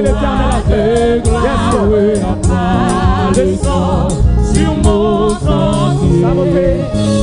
l'Éternel a fait. Yes, descend sur mon sentier.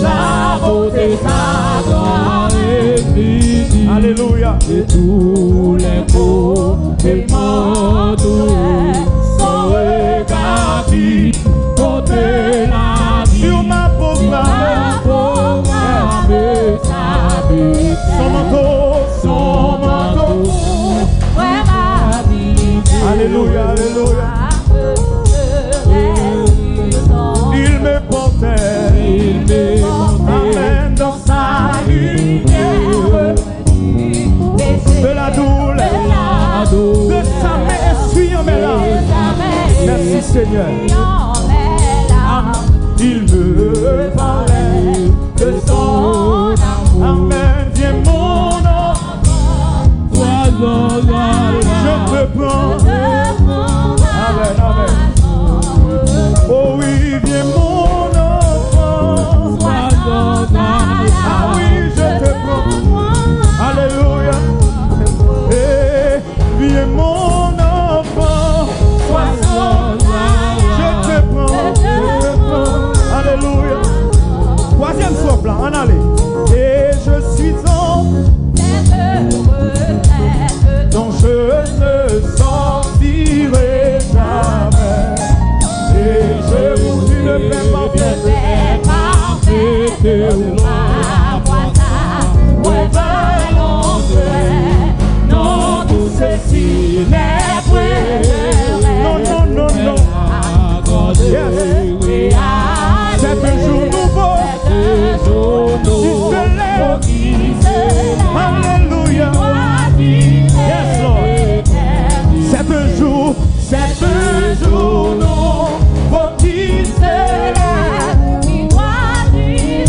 Sa beauté, sa gloire infinie. Alléluia. Et tous les mots et m'entourent. Son regard qui porte la vie. Sur ma pauvre âme, son manteau, alléluia, alléluia. Il me portait, amène dans sa lumière, de la douleur, de sa main essuyant mes larmes. Merci Seigneur. Il me parlait de son amour. Amen, viens mon enfant. Je te prends. Amen, amen. Oh oui, viens mon enfant. Ah oui, je te prends. Alléluia. Et viens mon enfant. Je te prends. Alléluia. Troisième souffle, en allez. Et je suis en dont je ne sortirai jamais. Et je vous dis le paix parfait de ma voix. Ouais, non, tout ceci n'est vrai. Non, non, non, non. Yes. C'est un jour nouveau, qui se lève, alléluia, yes Lord, c'est un jour nouveau qui se lève, qui doit durer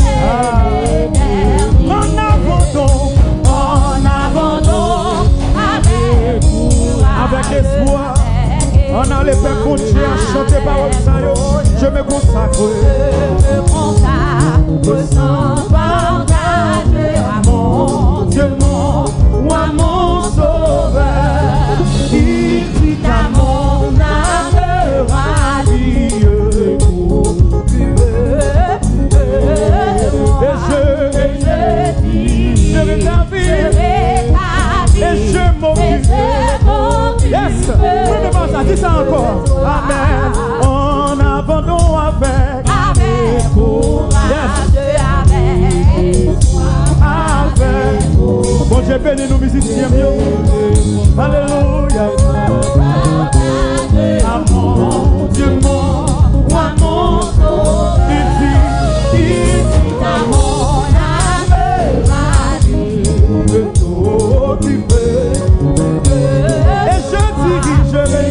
l'éternité. En abandon, avec espoir, on a les pères continuer à chanter par le je me consacre. Sans partager à mon Dieu, à mon sauveur. Il dit à mon âme rallie pour et je dis, et je m'occupe. Yes, oui, ça dit ça encore. Amen. En abandon avec courage, avec bon Dieu bénis nous musiciens. Alléluia. À mon Dieu, à mon sauveur. Il dit à mon âme de t'occuper. Et je dirigerai.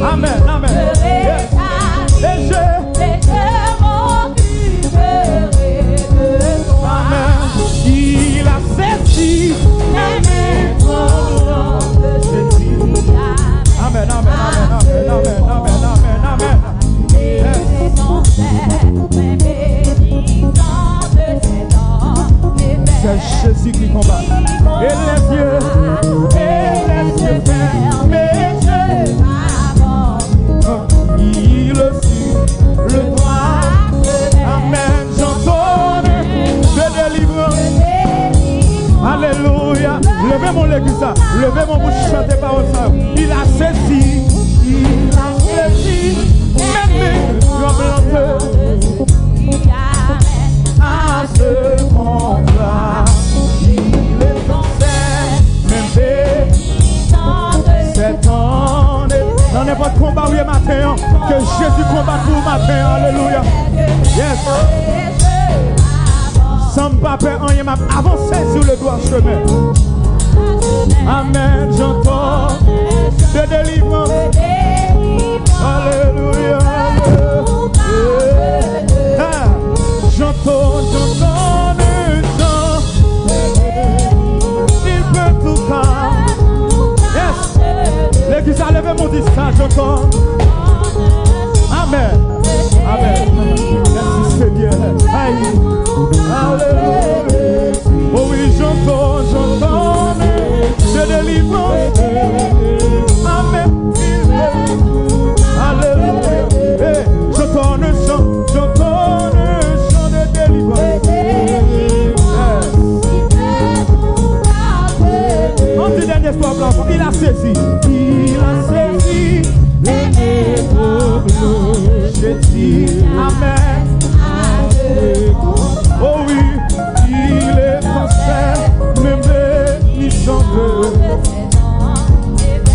Amen, amen. Yes. Et je m'occuperai de toi. Amen. Il a saisi mes tremblements. Amen, amen, amen, amen, amen, amen, amen. C'est Jésus qui combat. Et les yeux fermés, je m'abandonne. Il suit le droit. Amen, j'entends de délivrance. Alléluia. Levez mon l'église, levez mon bouche, chantez parole ça. Il a saisi, même mes tremblants à ce combat. Il est censé même cette année. Dans n'importe combat où il est matin, que Jésus combat pour matin. Alléluia. Yes. Sans pas peur, on y m'a avancé sur le droit chemin. Amen, j'entends de délivrance. Alléluia. J'entends le chant. Il peut tout faire. Yes. L'église a levé mon disque, j'entends. Amen. Amen. Merci Seigneur. Aïe. Alléluia. Oh oui, j'entends de délivrance. dit Amen. Oh oui, il est sincère, me bénissant de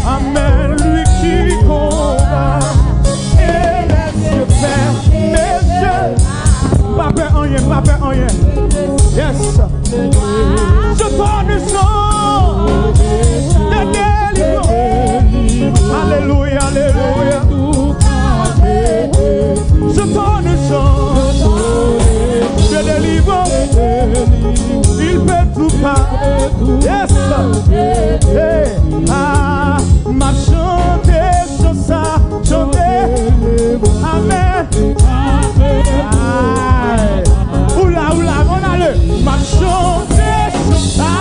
Amen, lui qui combat et les yeux ferment, mes yeux. Pas peur en rien, pas peur en rien. Yes. Je donne sang de délivrance. Alléluia, alléluia. Je donne sang de délivrance. Il peut tout faire. Yes. Hey. Ah, m'a chanté sur ça, chanté. Amen. Amen. Oula, oula, on a le. M'a chanté sur ça.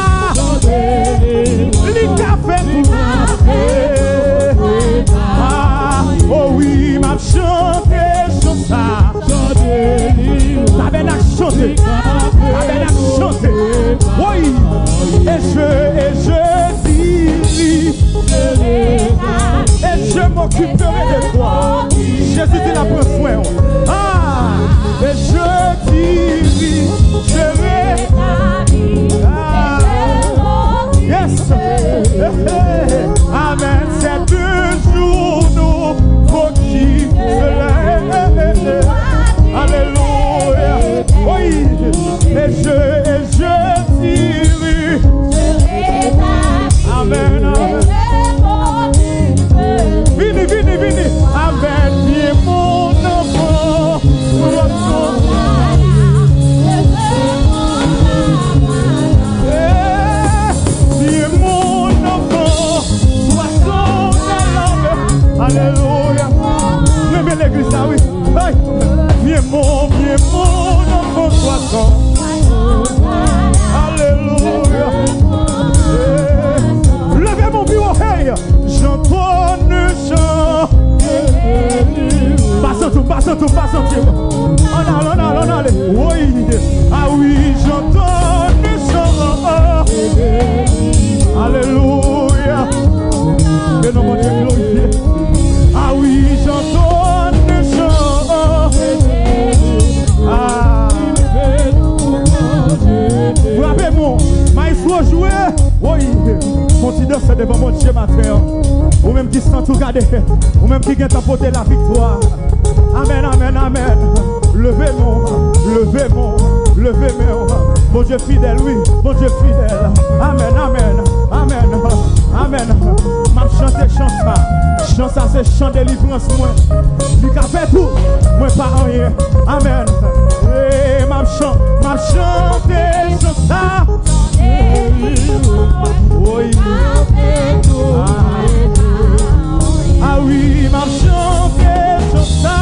Les cafés tout. Ah, oh oui, m'a chanté sur ça. T'avais la chanté. T'avais la chanté. Oui. Et je dis. Et je m'occuperai de toi. Jésus dit la prend soin. Ah, et je dis, je vais. Ah, yes. Amen. C'est toujours nous pour qui se lève. Alléluia. Oui. Et je dis. Amen. Amen. Vini, vini, vini. Amen. Viens mon enfant. Viens mon enfant. Sois son âme. Alléluia. Viens bien l'église là, oui. Viens mon enfant. Sois son. Alléluia. Levez mon bureau, hey. J'entends le chant. Passe tout. On a. Oui. Ah oui, j'entends le chant. Alléluia. Que nom mon Dieu glorifié. Ah oui, j'entends le chant. Ah. Frappez-moi. Maïs jouer. Oui. Continue à devant mon Dieu matin. Ou même qui sent tout garder. Ou même qui vient t'apporter la victoire. Amen, amen, amen. Levez-moi. Mon Dieu fidèle, oui. Mon Dieu fidèle. Amen, amen, amen, amen. M'a chanté chant ça. Chant ça, c'est chant délivrance, moi. Lui qui a fait tout. Moi, pas rien. Amen. Et m'a chanté chant ça. Oui. Ah oui, m'a chanté sur ça.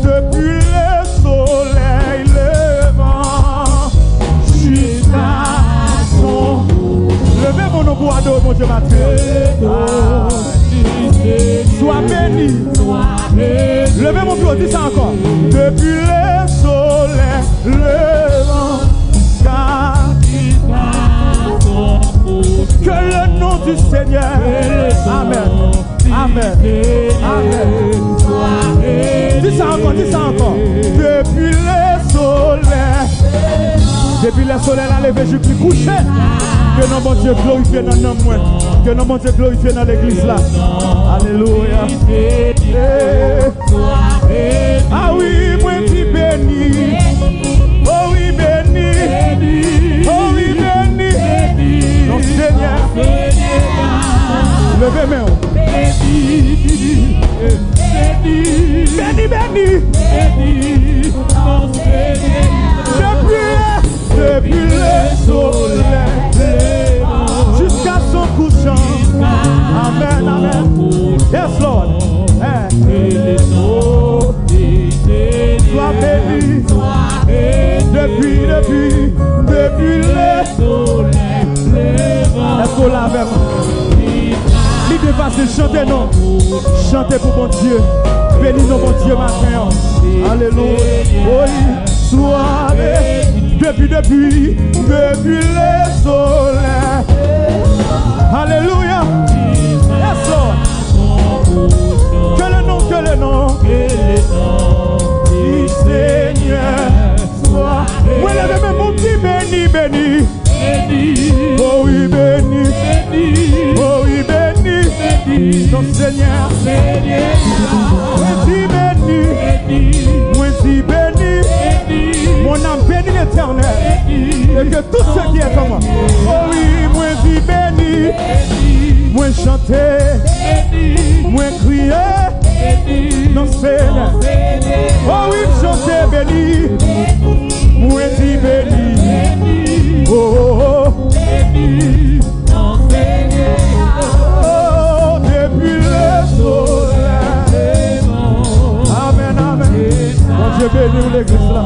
Depuis le soleil levant jusqu'à son. Levez mon nom pour adorer mon Dieu matin. Sois béni. Levez mon bureau, dis ça encore. Depuis le soleil levant jusqu'à que le nom du Seigneur. Amen. Amen. Amen. Dis ça encore. Depuis le soleil la levé, je suis couché. Que nom mon Dieu glorifié dans nos moins. Que nom mon Dieu glorifié dans l'église là. Alléluia. Ah oui, moi qui béni. Oh oui, béni. Oh oui, béni. Non, Seigneur. Levez mes mains. Béni. Depuis le soleil jusqu'à son couchant. Amen, amen. Yes, Lord. Sois béni. Depuis le soleil. Est-ce qu'on l'a avec moi? L'idée facile, chantez non. Chantez pour mon Dieu. Bénis nous mon Dieu matin. Alléluia. Oui, sois béni. Depuis le soleil. Oh oui, béni. Oh oui, béni. Ton Seigneur. Moi dis béni. Moi dis béni. Mon âme bénit l'Éternel. Et que tout ce qui est en moi. Oh oui, moi dis béni. Moi chanter. Moi crier. Non Seigneur. Oh oui, chanter béni. Moi dis béni. Oh, oh, oh. Oh, depuis le soleil. Amen, amen. Bon Dieu bénit l'église là.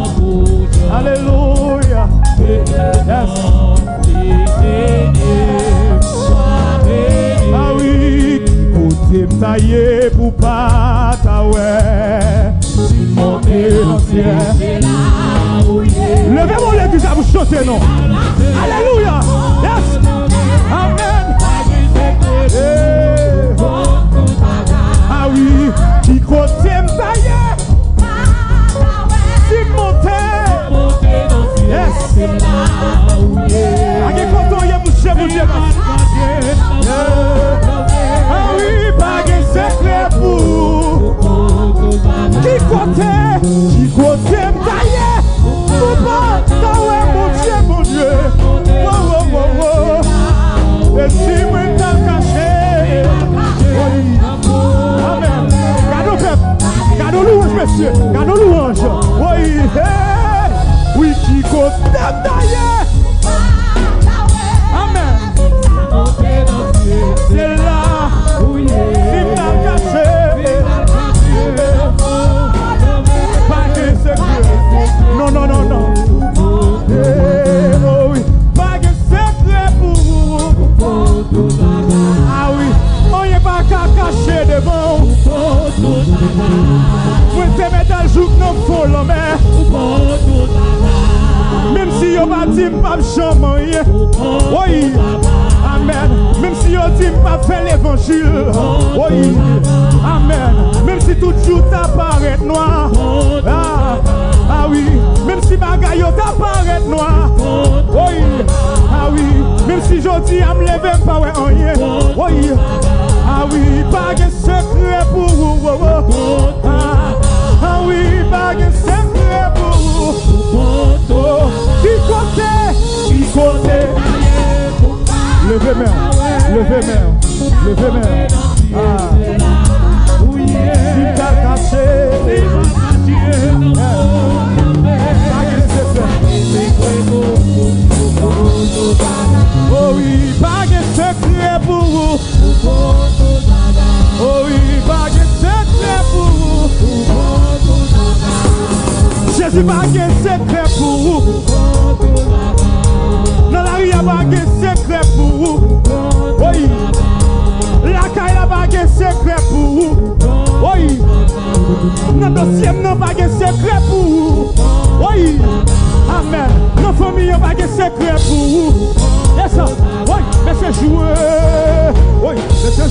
Alléluia. Yes. Ah oui, côté taillé pour pas t'aouer. Si monter dans le ciel. Levez-moi l'église à vous chanter, non? Alléluia. Yes. Amen. Ah oui, qui côté taillé. Si monter. Yes. Ah qui côté y a bouché pour Dieu. Ah oui, pas de secret pour. Qui côté taillé. Pour pas t'aouer mon Dieu. Oh, oh, oh, oh. Et si moi t'as caché. Amen. Gardons peuple. Gardons louange, monsieur. Gardons louange. Oui, oui, qui côté taillé. Amen. C'est là. Si t'as caché. Pas de secret. Non, non, non, non. Oh oui. Pas de secret pour vous. Ah oui. On n'est pas qu'à cacher devant. Moi, c'est mettre dans le jour que nous faisons l'homme. Même si on va dire pas de chambre. Oui. Amen. Même si on dit pas faire l'évangile. Oui. Amen. Même si tout jour t'apparaît noir. Ah oui. Même si bagaille t'apparaît noir. Oui. Ah oui. Même si je dis à me lever pas ouais rien. Oui. Ah oui. Pas de secret pour vous. Ah oui. Pas de secret pour vous. Qui côté. Levez main. Ah. Si t'as caché. Oh oui, pas de secret pour vous. Oh oui, pas de secret pour vous. Jésus, pas de secret pour vous. Dans la rue, pas de secret pour vous. Oui. La caille, pas de secret pour vous. Oui. Dans le dossier, pas de secret pour vous. Oui. Amen. Nos familles, pas de secret pour vous. Yes, ça. Oui. Laissez jouer. Oui. Laissez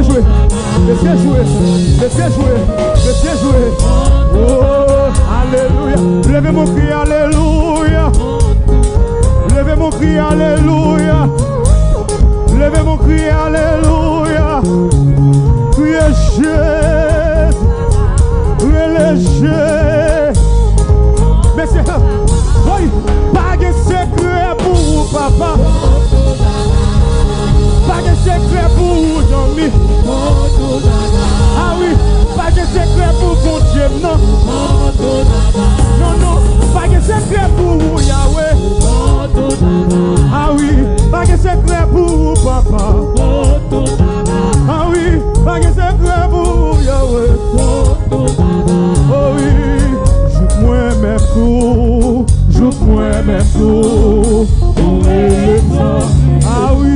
jouer. Oh, alléluia. Levez mon cri, alléluia. Levez mon cri, alléluia. Criez Jésus. Mais c'est oui, pas de secret pour vous, papa. Pas de secret pour vous, Jean-Mi. Ah oui, pas de secret pour vous, Dieu, non. Non, pas de secret pour vous, Yahweh. Ah oui, pas de secret pour vous, papa. Ah oui, pas de secret pour vous, Yahweh. Oh oui, joue-moi même tout. Ah oui,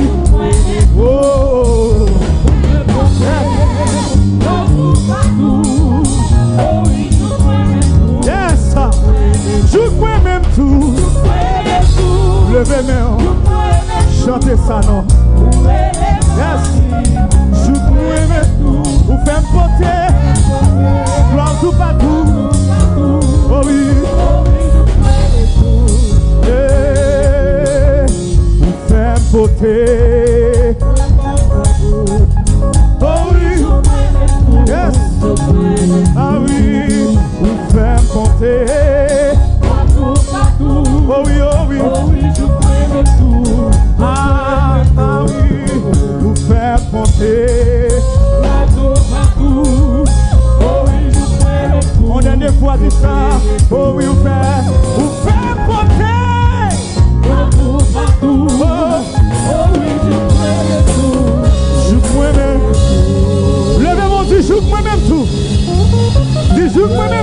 oh. Yes, joue-moi même tout. Levez main, chantez ça non. Yes, joue-moi même tout. Vous faites porter, gloire tout partout. Oh oui. Yeah. porter. Oh oui, yes. Ah oui, vous faire porter. Oh oui, oh oui, je connais tout. Ah oui, vous faire porter. Oh oui, je connais tout. On dernière fois dit ça. Oh oui, vous faire porter. Oh oui, je connais tout. Je connais. Levez mon Dieu, je connais même tout. Dis, je connais